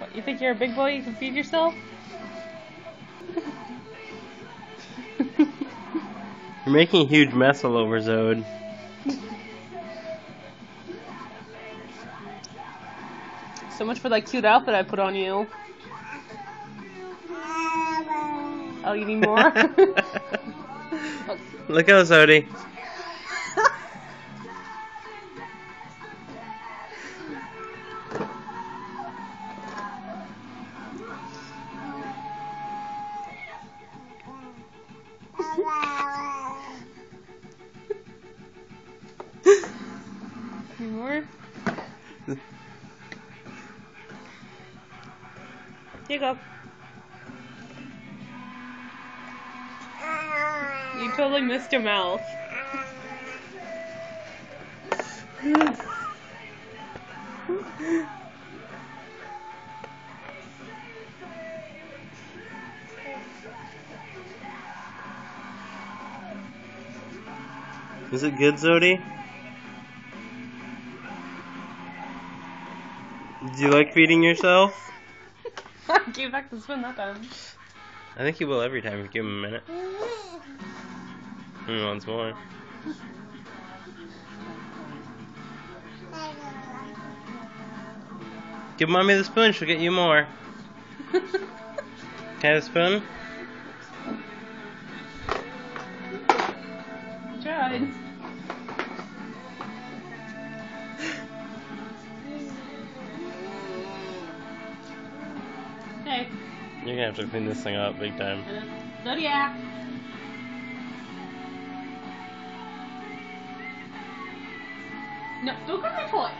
What, you think you're a big boy? You can feed yourself? You're making a huge mess all over, Zod. So much for that cute outfit I put on you. Oh, you need more? Look out, Zodi. Any more? Here you go. You totally missed your mouth. Is it good, Zodi? Do you like feeding yourself? I gave back the spoon that time. I think he will every time if you give him a minute. Once more. Give mommy the spoon, she'll get you more. Can I have a spoon? Tried. Hey. You're gonna have to clean this thing up big time. Zodiac. No, don't grab my toy.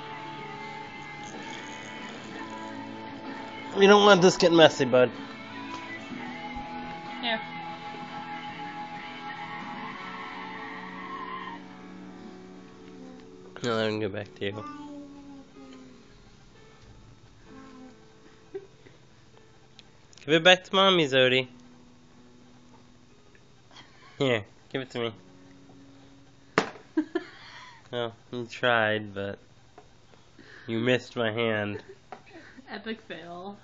We don't want this getting messy, bud. Here. No, let him go back to you. Give it back to mommy, Zodi. Here, give it to me. Well, you tried, but you missed my hand. Epic fail.